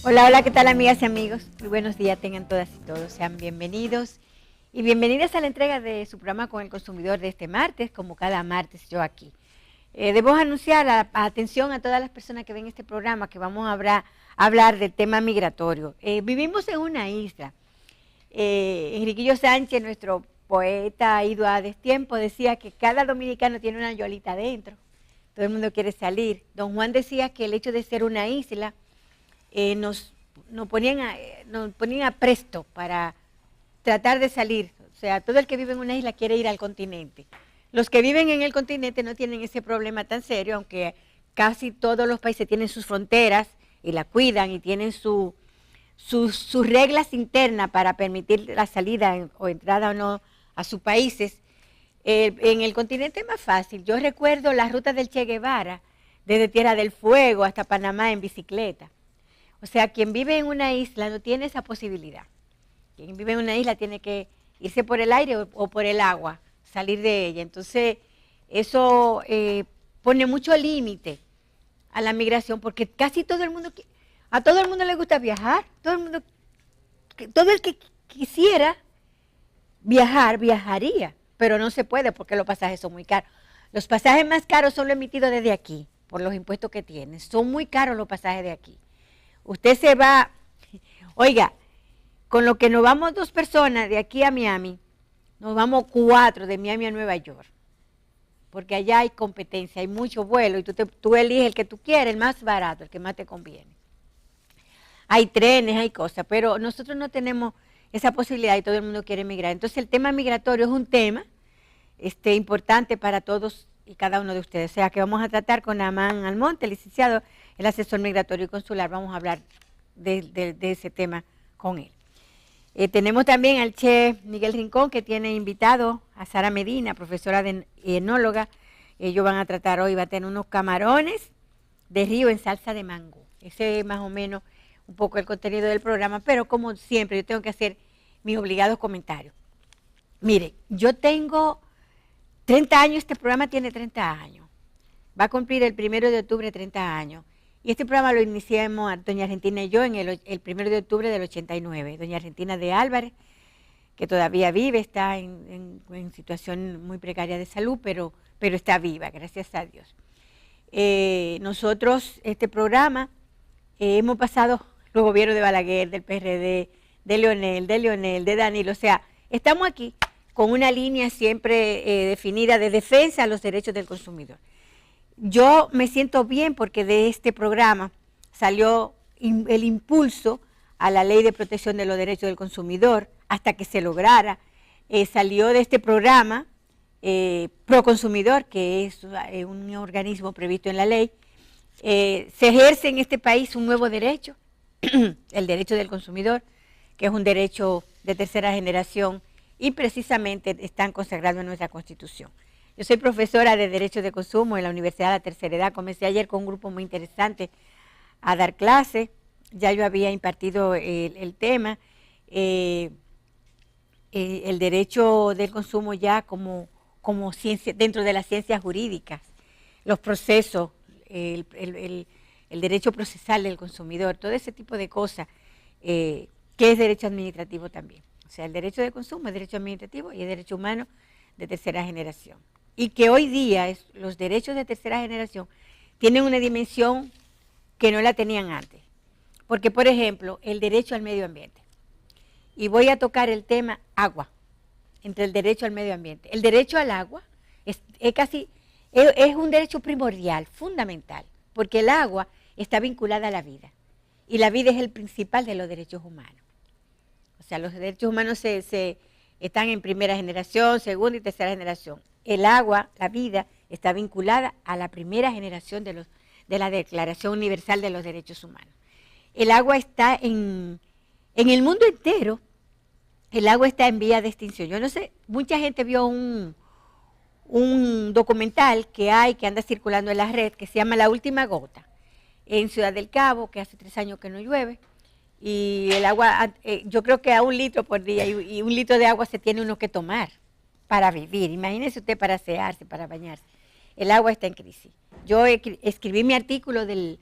Hola, hola, ¿qué tal amigas y amigos? Muy buenos días tengan todas y todos, sean bienvenidos y bienvenidas a la entrega de su programa con el consumidor de este martes, como cada martes yo aquí. Debo anunciar atención a todas las personas que ven este programa que vamos a hablar del tema migratorio. Vivimos en una isla. Enriquillo Sánchez, nuestro poeta ido a destiempo, decía que cada dominicano tiene una yolita adentro, todo el mundo quiere salir. Don Juan decía que el hecho de ser una isla nos ponían a presto para tratar de salir. O sea, todo el que vive en una isla quiere ir al continente. Los que viven en el continente no tienen ese problema tan serio, aunque casi todos los países tienen sus fronteras y la cuidan y tienen sus reglas internas para permitir la salida o entrada o no a sus países. En el continente es más fácil. Yo recuerdo las rutas del Che Guevara, desde Tierra del Fuego hasta Panamá en bicicleta. O sea, quien vive en una isla no tiene esa posibilidad. Quien vive en una isla tiene que irse por el aire o por el agua, salir de ella. Entonces, eso pone mucho límite a la migración, porque casi a todo el mundo le gusta viajar. Todo el que quisiera viajar, viajaría, pero no se puede porque los pasajes son muy caros. Los pasajes más caros son los emitidos desde aquí, por los impuestos que tienen. Son muy caros los pasajes de aquí. Usted se va, oiga, con lo que nos vamos 2 personas de aquí a Miami, nos vamos 4 de Miami a Nueva York, porque allá hay competencia, hay mucho vuelo y tú eliges el que tú quieres, el más barato, el que más te conviene. Hay trenes, hay cosas, pero nosotros no tenemos esa posibilidad y todo el mundo quiere emigrar. Entonces el tema migratorio es un tema importante para todos y cada uno de ustedes. O sea que vamos a tratar con Amán Almonte, licenciado, el asesor migratorio y consular. Vamos a hablar de ese tema con él. Tenemos también al chef Miguel Rincón, que tiene invitado a Sara Medina, profesora de enóloga. Ellos van a tratar hoy, va a tener unos camarones de río en salsa de mango. Ese es más o menos un poco el contenido del programa, pero como siempre yo tengo que hacer mis obligados comentarios. Mire, yo tengo 30 años, este programa tiene 30 años. Va a cumplir el 1 de octubre 30 años. Y este programa lo iniciamos doña Argentina y yo en el 1 de octubre del 89. Doña Argentina de Álvarez, que todavía vive, está en situación muy precaria de salud, pero está viva, gracias a Dios. Nosotros, este programa, hemos pasado los gobiernos de Balaguer, del PRD, de Leonel, de Danilo. O sea, estamos aquí con una línea siempre definida de defensa a los derechos del consumidor. Yo me siento bien porque de este programa salió el impulso a la Ley de Protección de los Derechos del Consumidor hasta que se lograra. Salió de este programa Proconsumidor, que es un organismo previsto en la ley. Se ejerce en este país un nuevo derecho, el derecho del consumidor, que es un derecho de tercera generación y precisamente están consagrados en nuestra Constitución. Yo soy profesora de Derecho de Consumo en la Universidad de la Tercera Edad. Comencé ayer con un grupo muy interesante a dar clases. Ya yo había impartido el tema. El derecho del consumo ya como ciencia, dentro de las ciencias jurídicas, los procesos, el derecho procesal del consumidor, todo ese tipo de cosas, que es derecho administrativo también. O sea, el derecho de consumo es derecho administrativo y es derecho humano de tercera generación. Y que hoy día los derechos de tercera generación tienen una dimensión que no la tenían antes. Porque, por ejemplo, el derecho al medio ambiente. Y voy a tocar el tema agua, entre el derecho al medio ambiente. El derecho al agua es un derecho primordial, fundamental, porque el agua está vinculada a la vida. Y la vida es el principal de los derechos humanos. O sea, los derechos humanos están en primera generación, segunda y tercera generación. El agua, la vida, está vinculada a la primera generación de la Declaración Universal de los Derechos Humanos. El agua está en el mundo entero, el agua está en vía de extinción. Yo no sé, mucha gente vio un documental que anda circulando en la red, que se llama La Última Gota, en Ciudad del Cabo, que hace 3 años que no llueve, y el agua, yo creo que a 1 litro por día, y 1 litro de agua se tiene uno que tomar para vivir. Imagínese usted para asearse, para bañarse. El agua está en crisis. Yo escribí mi artículo del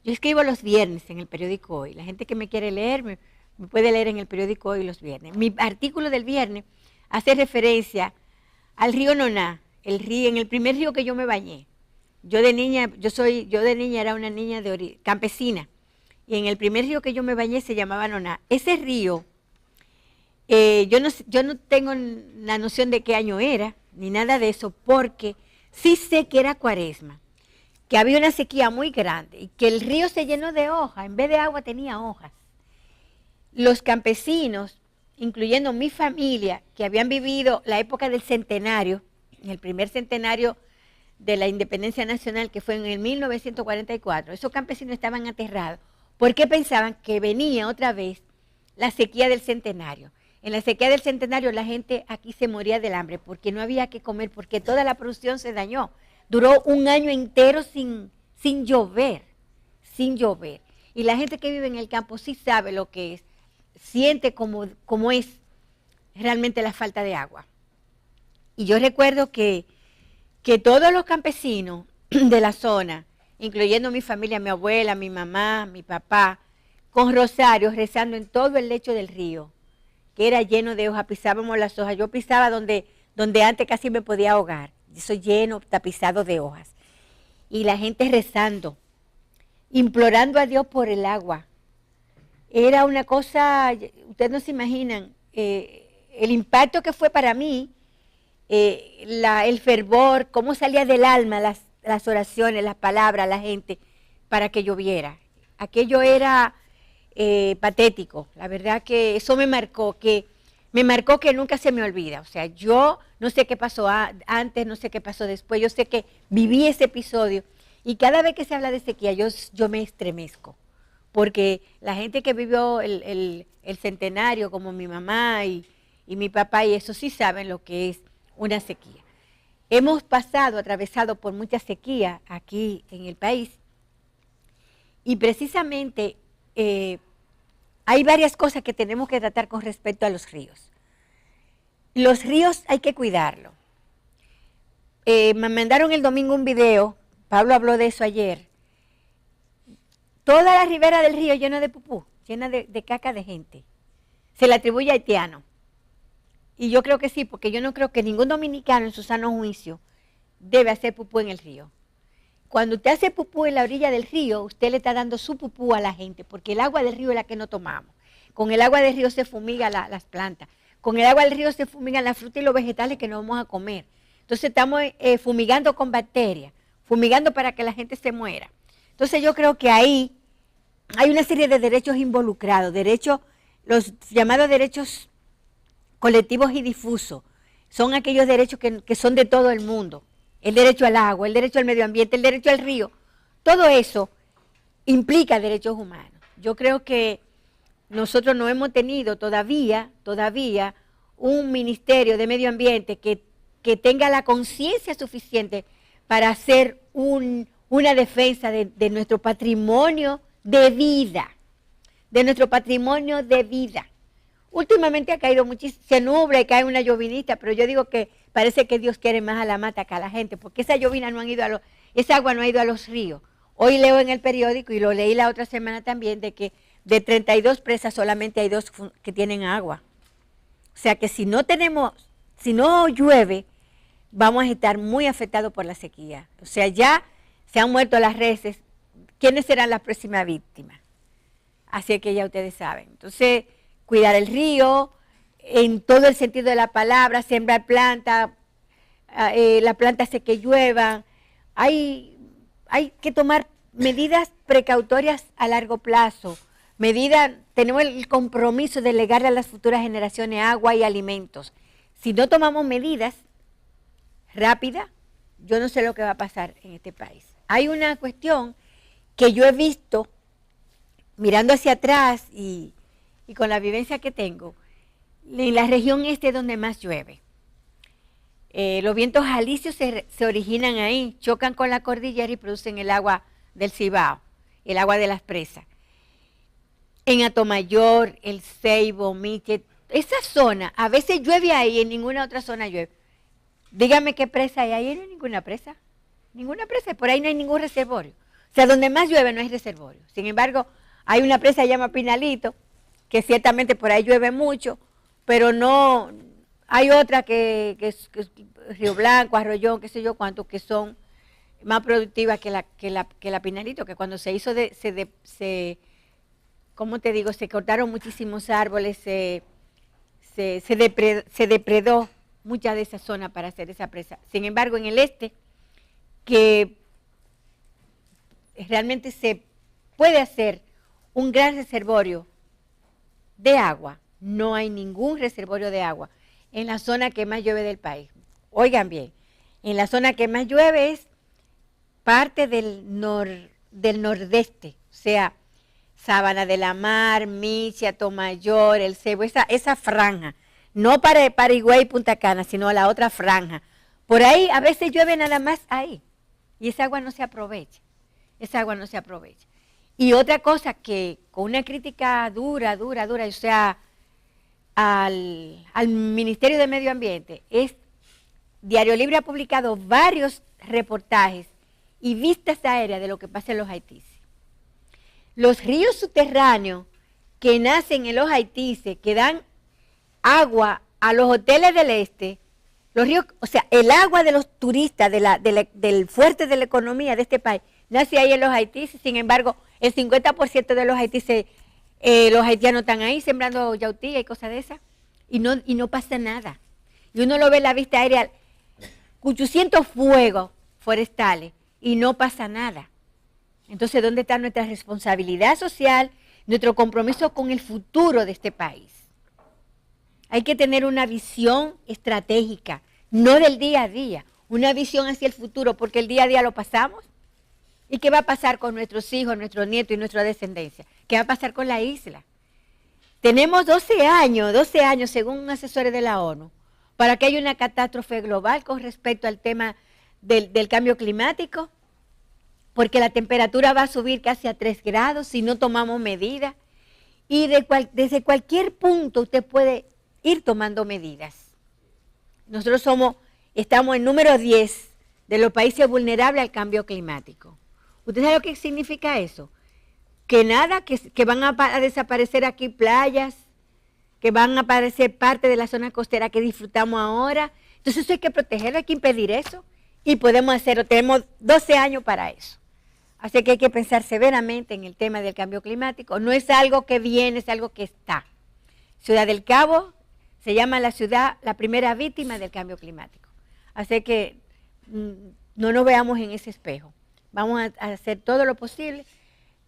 Yo escribo los viernes en el periódico Hoy. La gente que me quiere leer me puede leer en el periódico Hoy los viernes. Mi artículo del viernes hace referencia al río Noná, en el primer río que yo me bañé. Yo de niña era una niña campesina, y en el primer río que yo me bañé se llamaba Noná. Ese río, yo no tengo la noción de qué año era, ni nada de eso, porque sí sé que era Cuaresma, que había una sequía muy grande y que el río se llenó de hojas, en vez de agua tenía hojas. Los campesinos, incluyendo mi familia, que habían vivido la época del centenario, el primer centenario de la independencia nacional, que fue en el 1944, esos campesinos estaban aterrados porque pensaban que venía otra vez la sequía del centenario. En la sequía del centenario la gente aquí se moría del hambre porque no había que comer, porque toda la producción se dañó. Duró un año entero sin llover. Y la gente que vive en el campo sí sabe lo que es, siente cómo es realmente la falta de agua. Y yo recuerdo que todos los campesinos de la zona, incluyendo mi familia, mi abuela, mi mamá, mi papá, con rosarios rezando en todo el lecho del río, que era lleno de hojas, pisábamos las hojas. Yo pisaba donde antes casi me podía ahogar. Eso lleno, tapizado de hojas. Y la gente rezando, implorando a Dios por el agua. Era una cosa, ustedes no se imaginan, el impacto que fue para mí, el fervor, cómo salía del alma las oraciones, las palabras, la gente, para que lloviera. Aquello era patético. La verdad que eso me marcó que nunca se me olvida. O sea, yo no sé qué pasó antes, no sé qué pasó después, yo sé que viví ese episodio y cada vez que se habla de sequía yo me estremezco, porque la gente que vivió el centenario, como mi mamá y mi papá, y eso sí saben lo que es una sequía. Hemos atravesado por mucha sequía aquí en el país, y precisamente hay varias cosas que tenemos que tratar con respecto a los ríos. Los ríos hay que cuidarlos. Me mandaron el domingo un video, Pablo habló de eso ayer. Toda la ribera del río llena de pupú, llena de caca de gente. Se le atribuye a haitiano. Y yo creo que sí, porque yo no creo que ningún dominicano en su sano juicio debe hacer pupú en el río. Cuando usted hace pupú en la orilla del río, usted le está dando su pupú a la gente, porque el agua del río es la que no tomamos. Con el agua del río se fumiga las plantas. Con el agua del río se fumigan las frutas y los vegetales que no vamos a comer. Entonces estamos fumigando con bacterias, fumigando para que la gente se muera. Entonces yo creo que ahí hay una serie de derechos involucrados, los llamados derechos colectivos y difusos. Son aquellos derechos que son de todo el mundo. El derecho al agua, el derecho al medio ambiente, el derecho al río. Todo eso implica derechos humanos. Yo creo que nosotros no hemos tenido todavía un ministerio de medio ambiente que tenga la conciencia suficiente para hacer una defensa de nuestro patrimonio de vida, Últimamente ha caído muchísimo, se nubla y cae una llovinita, pero yo digo que parece que Dios quiere más a la mata que a la gente, porque esa llovina esa agua no ha ido a los ríos. Hoy leo en el periódico, y lo leí la otra semana también, de que de 32 presas solamente hay 2 que tienen agua. O sea que si no llueve, vamos a estar muy afectados por la sequía. O sea, ya se han muerto las reses. ¿Quiénes serán las próximas víctimas? Así que ya ustedes saben. Entonces, cuidar el río en todo el sentido de la palabra, sembrar plantas, la planta hace que llueva. Hay que tomar medidas precautorias a largo plazo. Tenemos el compromiso de legarle a las futuras generaciones agua y alimentos. Si no tomamos medidas rápidas, yo no sé lo que va a pasar en este país. Hay una cuestión que yo he visto mirando hacia atrás y con la vivencia que tengo, en la región este es donde más llueve. Los vientos alisios se originan ahí, chocan con la cordillera y producen el agua del Cibao, el agua de las presas. En Atomayor, El Ceibo, Miche, esa zona, a veces llueve ahí, en ninguna otra zona llueve. Dígame qué presa hay ahí, no hay ninguna presa, por ahí no hay ningún reservorio. O sea, donde más llueve no hay reservorio. Sin embargo, hay una presa que se llama Pinalito, que ciertamente por ahí llueve mucho, pero no, hay otra que es Río Blanco, Arroyón, qué sé yo cuánto, que son más productivas que la Pinalito, que cuando se hizo, ¿cómo te digo? Se cortaron muchísimos árboles, se depredó mucha de esa zona para hacer esa presa. Sin embargo, en el este, que realmente se puede hacer un gran reservorio de agua, no hay ningún reservorio de agua en la zona que más llueve del país. Oigan bien, en la zona que más llueve es parte del nordeste, o sea, Sabana de la Mar, Michi, Tomayor, El Cebo, esa franja, no para Higüey y Punta Cana, sino la otra franja. Por ahí a veces llueve nada más ahí y esa agua no se aprovecha, Y otra cosa que con una crítica dura, o sea, al Ministerio de Medio Ambiente, es Diario Libre ha publicado varios reportajes y vistas aéreas de lo que pasa en los Haitíes. Los ríos subterráneos que nacen en los Haitíes, que dan agua a los hoteles del este, los ríos, o sea, el agua de los turistas, del fuerte de la economía de este país, nace ahí en los Haitíes. Sin embargo, el 50% de los Haitíes, los haitianos están ahí sembrando yautía y cosas de esas, y no pasa nada. Y uno lo ve en la vista aérea, 800 fuegos forestales, y no pasa nada. Entonces, ¿dónde está nuestra responsabilidad social, nuestro compromiso con el futuro de este país? Hay que tener una visión estratégica, no del día a día, una visión hacia el futuro, porque el día a día lo pasamos. ¿Y qué va a pasar con nuestros hijos, nuestros nietos y nuestra descendencia? ¿Qué va a pasar con la isla? Tenemos 12 años, según asesores de la ONU, para que haya una catástrofe global con respecto al tema del cambio climático, porque la temperatura va a subir casi a 3 grados si no tomamos medidas. Y desde cualquier punto usted puede ir tomando medidas. Nosotros estamos en número 10 de los países vulnerables al cambio climático. ¿Usted sabe lo que significa eso? Que nada, que van a desaparecer aquí playas, que van a aparecer parte de la zona costera que disfrutamos ahora. Entonces eso hay que protegerlo, hay que impedir eso. Y podemos hacerlo, tenemos 12 años para eso. Así que hay que pensar severamente en el tema del cambio climático. No es algo que viene, es algo que está. Ciudad del Cabo se llama la primera víctima del cambio climático. Así que no nos veamos en ese espejo. Vamos a hacer todo lo posible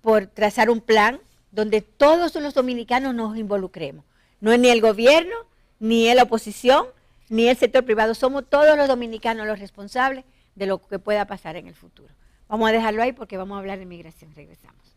por trazar un plan donde todos los dominicanos nos involucremos. No es ni el gobierno, ni la oposición, ni el sector privado. Somos todos los dominicanos los responsables de lo que pueda pasar en el futuro. Vamos a dejarlo ahí porque vamos a hablar de migración. Regresamos.